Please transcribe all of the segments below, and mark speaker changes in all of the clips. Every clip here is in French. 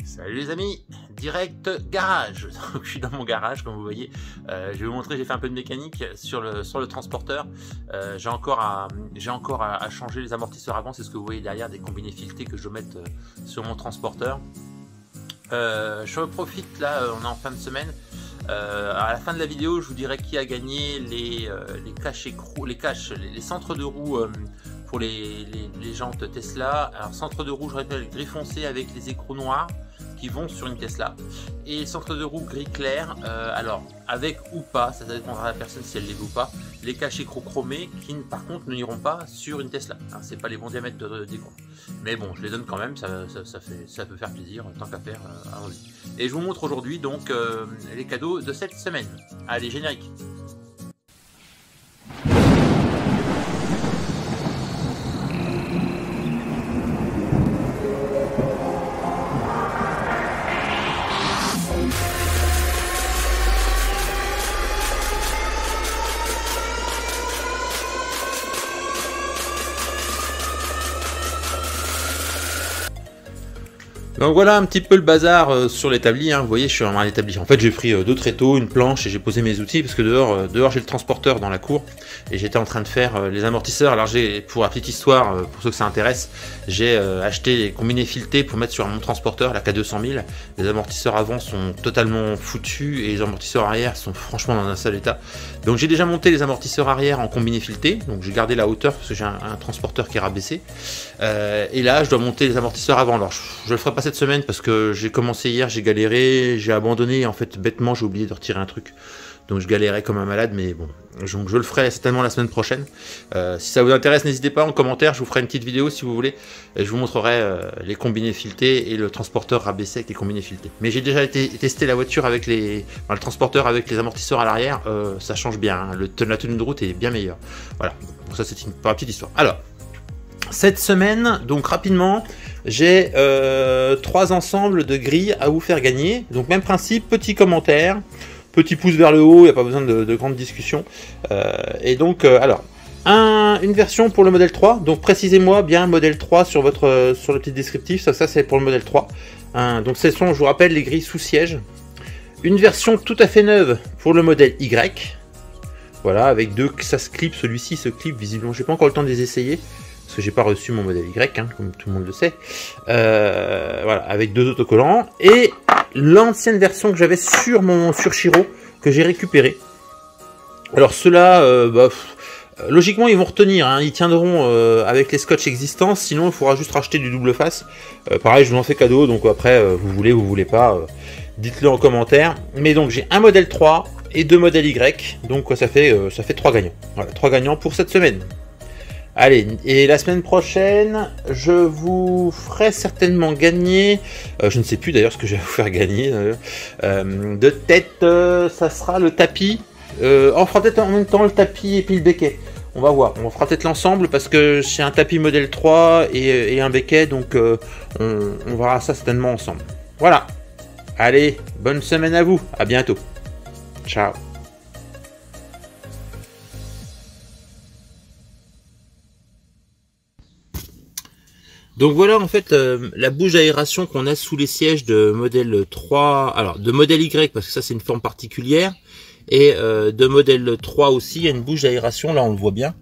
Speaker 1: Salut les amis, direct garage. Donc, je suis dans mon garage comme vous voyez. Je vais vous montrer, j'ai fait un peu de mécanique sur le transporteur. J'ai encore à changer les amortisseurs avant, c'est ce que vous voyez derrière, des combinés filetés que je dois mettre sur mon transporteur. Je profite là, on est en fin de semaine. À la fin de la vidéo, je vous dirai qui a gagné les centres de roues pour les jantes Tesla. Alors centre de roue, je répète, gris foncé avec les écrous noirs qui vont sur une Tesla, et centre de roue gris clair, alors avec ou pas, ça dépendra de la personne si elle les veut ou pas, les caches écrous chromés qui par contre n'iront pas sur une Tesla. C'est pas les bons diamètres d'écrou, mais bon, je les donne quand même, ça peut faire plaisir, tant qu'à faire, allons-y. Et je vous montre aujourd'hui donc les cadeaux de cette semaine. Allez, générique. Donc voilà un petit peu le bazar sur l'établi, hein. Vous voyez, je suis dans l'établi. En fait, j'ai pris deux tréteaux, une planche et j'ai posé mes outils parce que dehors j'ai le transporteur dans la cour et j'étais en train de faire les amortisseurs. Alors pour la petite histoire, pour ceux que ça intéresse, j'ai acheté les combinés filetés pour mettre sur mon transporteur, la K200 000. Les amortisseurs avant sont totalement foutus et les amortisseurs arrière sont franchement dans un sale état. Donc j'ai déjà monté les amortisseurs arrière en combiné fileté, donc j'ai gardé la hauteur parce que j'ai un transporteur qui est rabaissé. Et là, je dois monter les amortisseurs avant. Alors je le ferai pas cette semaine parce que j'ai commencé hier, j'ai galéré, j'ai abandonné, en fait bêtement j'ai oublié de retirer un truc, donc je galérais comme un malade, mais bon, donc je le ferai certainement la semaine prochaine. Si ça vous intéresse, n'hésitez pas en commentaire, je vous ferai une petite vidéo si vous voulez, et je vous montrerai les combinés filetés et le transporteur rabaissé avec les combinés filetés. Mais j'ai déjà testé la voiture avec le transporteur avec les amortisseurs à l'arrière, ça change bien, hein. La tenue de route est bien meilleure. Voilà, donc ça c'est une petite histoire. Alors, cette semaine, donc rapidement, j'ai 3 ensembles de grilles à vous faire gagner. Donc même principe, petit commentaire, petit pouce vers le haut, il n'y a pas besoin de grandes discussions. Et donc, alors, une version pour le modèle 3. Donc précisez-moi bien modèle 3 sur le petit descriptif. Ça c'est pour le modèle 3. Donc ce sont, je vous rappelle, les grilles sous siège. Une version tout à fait neuve pour le modèle Y. Voilà, avec ça se clip, celui-ci se clip visiblement. J'ai pas encore le temps de les essayer, parce que j'ai pas reçu mon modèle Y, hein, comme tout le monde le sait. Voilà, avec 2 autocollants. Et l'ancienne version que j'avais sur Chiro, que j'ai récupéré. Alors ceux-là, logiquement ils vont retenir, hein, ils tiendront avec les scotch existants, sinon il faudra juste racheter du double face. Pareil, je vous en fais cadeau, donc après, vous voulez pas, dites-le en commentaire. Mais donc j'ai un modèle 3 et 2 modèles Y, donc ça fait 3 gagnants. Voilà, 3 gagnants pour cette semaine. Allez, et la semaine prochaine, je vous ferai certainement gagner, je ne sais plus d'ailleurs ce que je vais vous faire gagner, de tête, ça sera le tapis, on fera peut-être en même temps le tapis et puis le béquet, on va voir, on fera peut-être l'ensemble parce que c'est un tapis modèle 3 et un béquet, donc on verra ça certainement ensemble. Voilà, allez, bonne semaine à vous, à bientôt, ciao. Donc voilà en fait la bouche d'aération qu'on a sous les sièges de modèle 3, alors de modèle Y parce que ça c'est une forme particulière, et de modèle 3 aussi, il y a une bouche d'aération, là on le voit bien,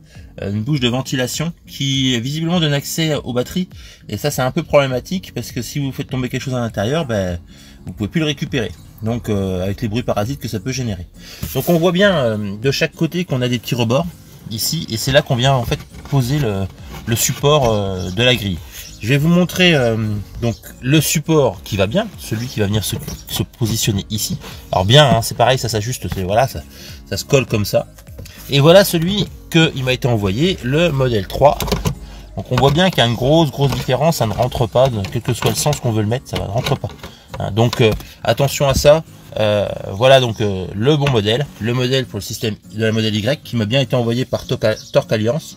Speaker 1: une bouche de ventilation qui visiblement donne accès aux batteries, et ça c'est un peu problématique parce que si vous faites tomber quelque chose à l'intérieur, vous pouvez plus le récupérer, donc avec les bruits parasites que ça peut générer. Donc on voit bien de chaque côté qu'on a des petits rebords ici, et c'est là qu'on vient en fait poser le support de la grille. Je vais vous montrer donc le support qui va bien, celui qui va venir se positionner ici. Alors bien, hein, c'est pareil, ça s'ajuste, voilà, ça se colle comme ça. Et voilà celui il m'a été envoyé, le modèle 3. Donc on voit bien qu'il y a une grosse différence, ça ne rentre pas, quel que soit le sens qu'on veut le mettre, ça ne rentre pas. Hein, donc attention à ça. Voilà donc le bon modèle, le modèle pour le système de la modèle Y qui m'a bien été envoyé par Torque Alliance.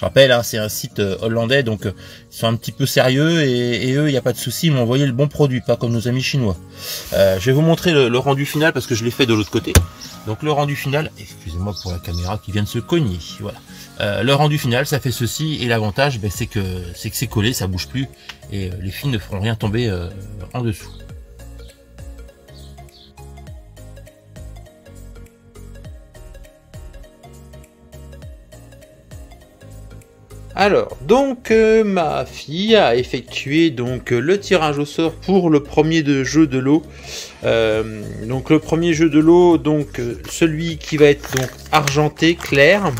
Speaker 2: Je rappelle, hein, c'est un site hollandais, donc ils sont un petit peu sérieux et eux, il n'y a pas de souci, ils m'ont envoyé le bon produit, pas comme nos amis chinois. Je vais vous montrer le rendu final parce que je l'ai fait de l'autre côté. Donc le rendu final, excusez-moi pour la caméra qui vient de se cogner, voilà. Le rendu final, ça fait ceci, et l'avantage, ben, c'est que c'est collé, ça bouge plus, et les fils ne feront rien tomber en dessous.
Speaker 1: Alors, donc ma fille a effectué donc le tirage au sort pour le premier jeu de lot. Donc le premier jeu de lot, donc celui qui va être donc argenté clair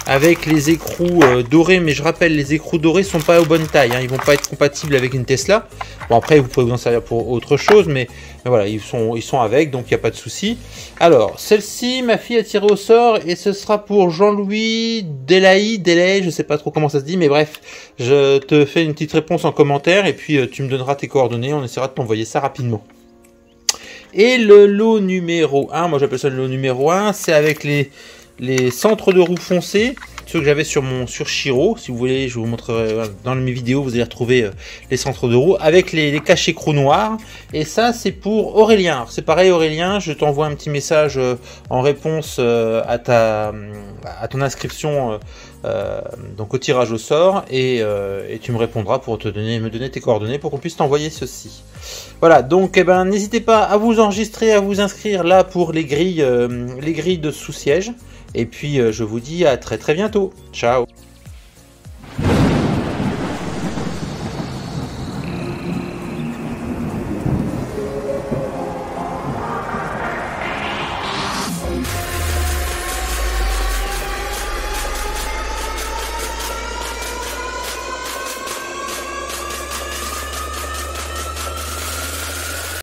Speaker 1: avec les écrous dorés, mais je rappelle, les écrous dorés sont pas aux bonnes tailles, hein, ils vont pas être compatibles avec une Tesla. Bon, après vous pouvez vous en servir pour autre chose, mais voilà, ils sont avec, donc il n'y a pas de souci. Alors celle-ci, ma fille a tiré au sort et ce sera pour Jean-Louis Delay, je sais pas trop comment ça se dit, mais bref, je te fais une petite réponse en commentaire et puis tu me donneras tes coordonnées, on essaiera de t'envoyer ça rapidement. Et le lot numéro 1, moi j'appelle ça le lot numéro 1, c'est avec les centres de roue foncés, ceux que j'avais sur Chiro. Si vous voulez, je vous montrerai dans mes vidéos, vous allez retrouver les centres de roue avec les cachets écrous noirs. Et ça, c'est pour Aurélien. C'est pareil, Aurélien, je t'envoie un petit message en réponse à ton inscription donc au tirage au sort, et tu me répondras pour me donner tes coordonnées pour qu'on puisse t'envoyer ceci. Voilà, donc eh ben, n'hésitez pas à vous enregistrer, à vous inscrire là pour les grilles de sous-siège. Et puis je vous dis à très bientôt. Ciao.